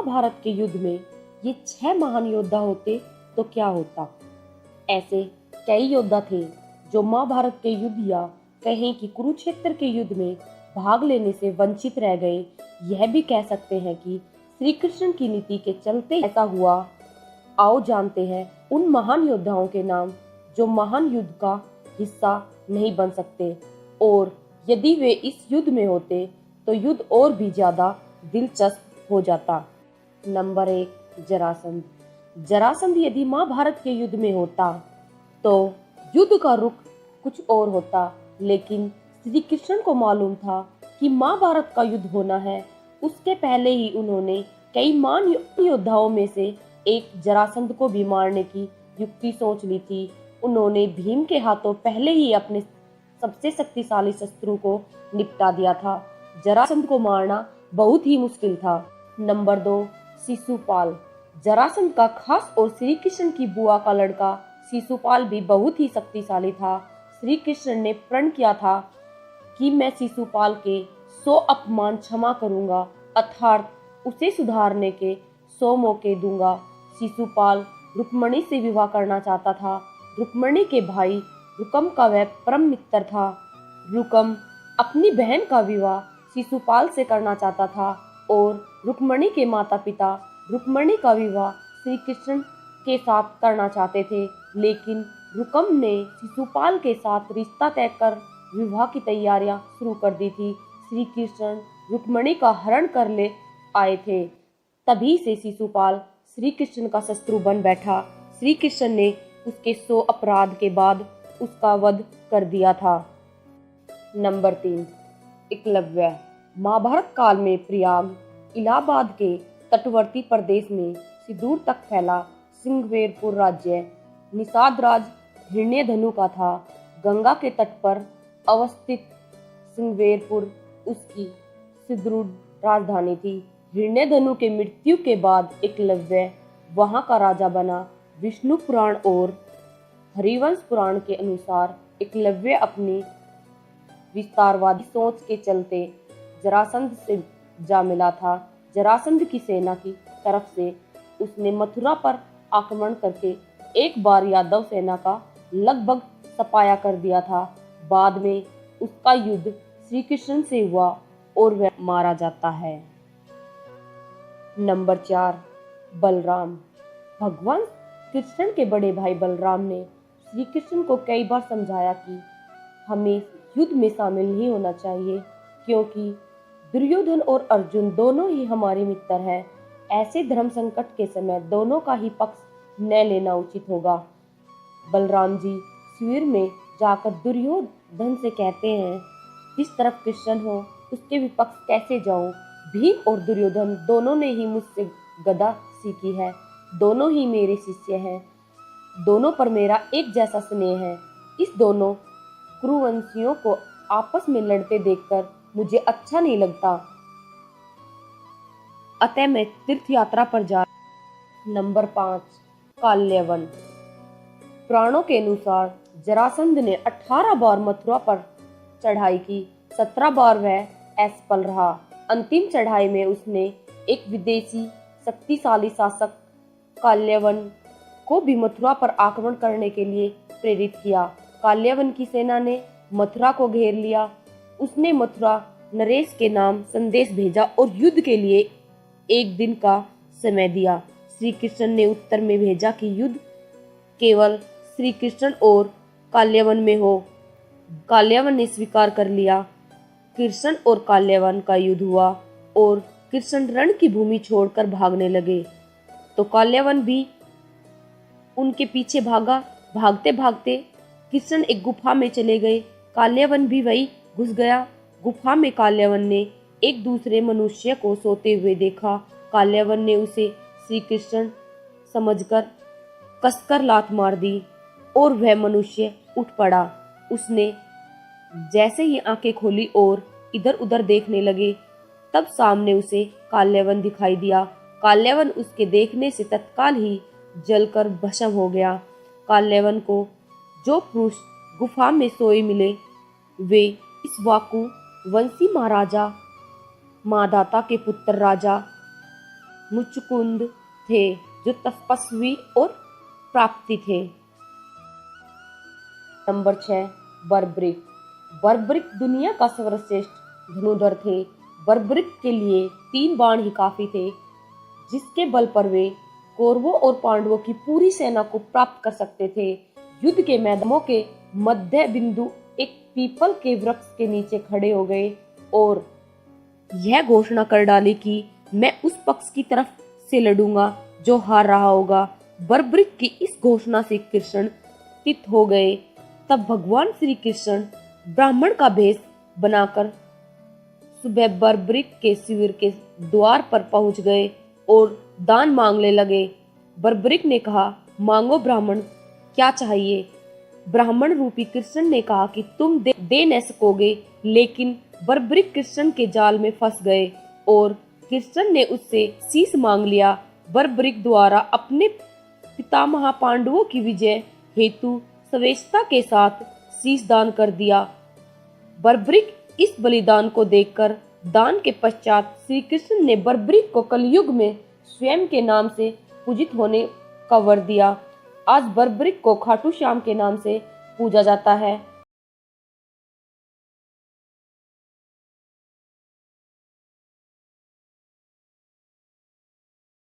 महाभारत के युद्ध में ये 6 महान योद्धा होते तो क्या होता। ऐसे कई योद्धा थे जो महाभारत के युद्ध या कहें कि कुरुक्षेत्र के युद्ध में भाग लेने से वंचित रह गए। यह भी कह सकते हैं कि श्री कृष्ण की नीति के चलते ऐसा हुआ। आओ जानते हैं उन महान योद्धाओं के नाम जो महान युद्ध का हिस्सा नहीं बन सकते, और यदि वे इस युद्ध में होते तो युद्ध और भी ज्यादा दिलचस्प हो जाता। नंबर 1, जरासंध। जरासंध यदि महाभारत के युद्ध में होता तो युद्ध का रुख कुछ और होता, लेकिन श्री कृष्ण को मालूम था कि महाभारत का युद्ध होना है। उसके पहले ही उन्होंने कई महान योद्धाओं में से एक जरासंध को भी मारने की युक्ति सोच ली थी। उन्होंने भीम के हाथों पहले ही अपने सबसे शक्तिशाली शत्रु को निपटा दिया था। जरासंध को मारना बहुत ही मुश्किल था। नंबर 2, शिशुपाल। जरासंध का खास और श्री कृष्ण की बुआ का लड़का शिशुपाल भी बहुत ही शक्तिशाली था। श्री कृष्ण ने प्रण किया था कि मैं शिशुपाल के 100 अपमान क्षमा करूंगा, अर्थात उसे सुधारने के 100 मौके दूंगा। शिशुपाल रुक्मणी से विवाह करना चाहता था। रुक्मणी के भाई रुकम का वह परम मित्र था। रुकम अपनी बहन का विवाह शिशुपाल से करना चाहता था और रुक्मणी के माता पिता रुक्मणी का विवाह श्री कृष्ण के साथ करना चाहते थे, लेकिन रुकम ने शिशुपाल के साथ रिश्ता तय कर विवाह की तैयारियां शुरू कर दी थी। श्री कृष्ण रुक्मणी का हरण कर ले आए थे। तभी से शिशुपाल श्री कृष्ण का शत्रु बन बैठा। श्री कृष्ण ने उसके 100 अपराध के बाद उसका वध कर दिया था। नंबर 3, एकलव्य। महाभारत काल में प्रयाग इलाहाबाद के तटवर्ती प्रदेश में सुदूर तक फैला सिंहवेरपुर राज्य निषाद राज हिरण्यधनु का था। गंगा के तट पर अवस्थित सिंहवेरपुर उसकी सुदृढ़ राजधानी थी। हिरण्यधनु के मृत्यु के बाद एकलव्य वहां का राजा बना। विष्णु पुराण और हरिवंश पुराण के अनुसार एकलव्य अपनी विस्तारवादी सोच के चलते जरासंध से जा मिला था। जरासंध की सेना की तरफ से उसने मथुरा पर आक्रमण करके एक बार यादव सेना का लगभग सफाया कर दिया था। बाद में उसका युद्ध श्री कृष्ण से हुआ और वह मारा जाता है। नंबर 4, बलराम। भगवान कृष्ण के बड़े भाई बलराम ने श्री कृष्ण को कई बार समझाया कि हमें युद्ध में शामिल नहीं होना चाहिए, क्योंकि दुर्योधन और अर्जुन दोनों ही हमारे मित्र हैं। ऐसे धर्म संकट के समय दोनों का ही पक्ष न लेना उचित होगा। बलराम जी शिविर में जाकर दुर्योधन से कहते हैं, जिस तरफ कृष्ण हो उसके विपक्ष कैसे जाऊं। भीम और दुर्योधन दोनों ने ही मुझसे गदा सीखी है, दोनों ही मेरे शिष्य हैं, दोनों पर मेरा एक जैसा स्नेह है। इस दोनों कुरुवंशियों को आपस में लड़ते देखकर मुझे अच्छा नहीं लगता, अतः मैं तीर्थ यात्रा पर जा। नंबर 5, काल्यवन। पुराणों के अनुसार जरासंध ने 18 बार मथुरा पर चढ़ाई की, 17 बार वह असफल रहा। अंतिम चढ़ाई में उसने एक विदेशी शक्तिशाली शासक काल्यवन को भी मथुरा पर आक्रमण करने के लिए प्रेरित किया। काल्यवन की सेना ने मथुरा को घेर लिया। उसने मथुरा नरेश के नाम संदेश भेजा और युद्ध के लिए 1 दिन का समय दिया। श्री कृष्ण ने उत्तर में भेजा कि युद्ध केवल श्री कृष्ण और काल्यवन में हो। काल्यवन ने स्वीकार कर लिया। कृष्ण और काल्यवन का युद्ध हुआ और कृष्ण रण की भूमि छोड़कर भागने लगे तो काल्यवन भी उनके पीछे भागा। भागते भागते कृष्ण एक गुफा में चले गए। काल्यवन भी वही घुस गया। गुफा में काल्यवन ने एक दूसरे मनुष्य को सोते हुए देखा। काल्यवन ने उसे श्री कृष्ण समझकर कसकर लात मार दी और वह मनुष्य उठ पड़ा। उसने जैसे ही आंखें खोली और इधर उधर देखने लगे, तब सामने उसे काल्यवन दिखाई दिया। काल्यवन उसके देखने से तत्काल ही जलकर भस्म हो गया। काल्यवन को जो पुरुष गुफा में सोए मिले, वे इक्ष्वाकु वंशी महाराजा माधाता के पुत्र राजा मुचुकुंद थे जो तपस्वी और प्राप्ति थे। नंबर 6, बर्बरिक। बर्बरिक दुनिया का सर्वश्रेष्ठ धनुर्धर थे। बर्बरिक के लिए 3 बाण ही काफी थे, जिसके बल पर वे कौरवों और पांडवों की पूरी सेना को प्राप्त कर सकते थे। युद्ध के मैदानों के मध्य बिंदु एक पीपल के वृक्ष के नीचे खड़े हो गए और यह घोषणा कर डाली कि मैं उस पक्ष की तरफ से लड़ूंगा जो हार रहा होगा। बर्बरिक की इस घोषणा से कृष्ण चित हो गए। तब भगवान श्री कृष्ण ब्राह्मण का भेष बनाकर सुबह बर्बरिक के शिविर के द्वार पर पहुंच गए और दान मांगने लगे। बर्बरिक ने कहा, मांगो ब्राह्मण, क्या चाहिए? ब्राह्मण रूपी कृष्ण ने कहा कि तुम दे न सकोगे, लेकिन बर्बरिक कृष्ण के जाल में फंस गए और कृष्ण ने उससे शीश मांग लिया। बर्बरिक द्वारा अपने पितामह पांडवों की विजय हेतु स्वेच्छा के साथ शीश दान कर दिया। बर्बरिक इस बलिदान को देखकर दान के पश्चात श्री कृष्ण ने बर्बरिक को कलयुग में स्वयं के नाम से पूजित होने का वर दिया। आज बर्बरिक को खाटू श्याम के नाम से पूजा जाता है।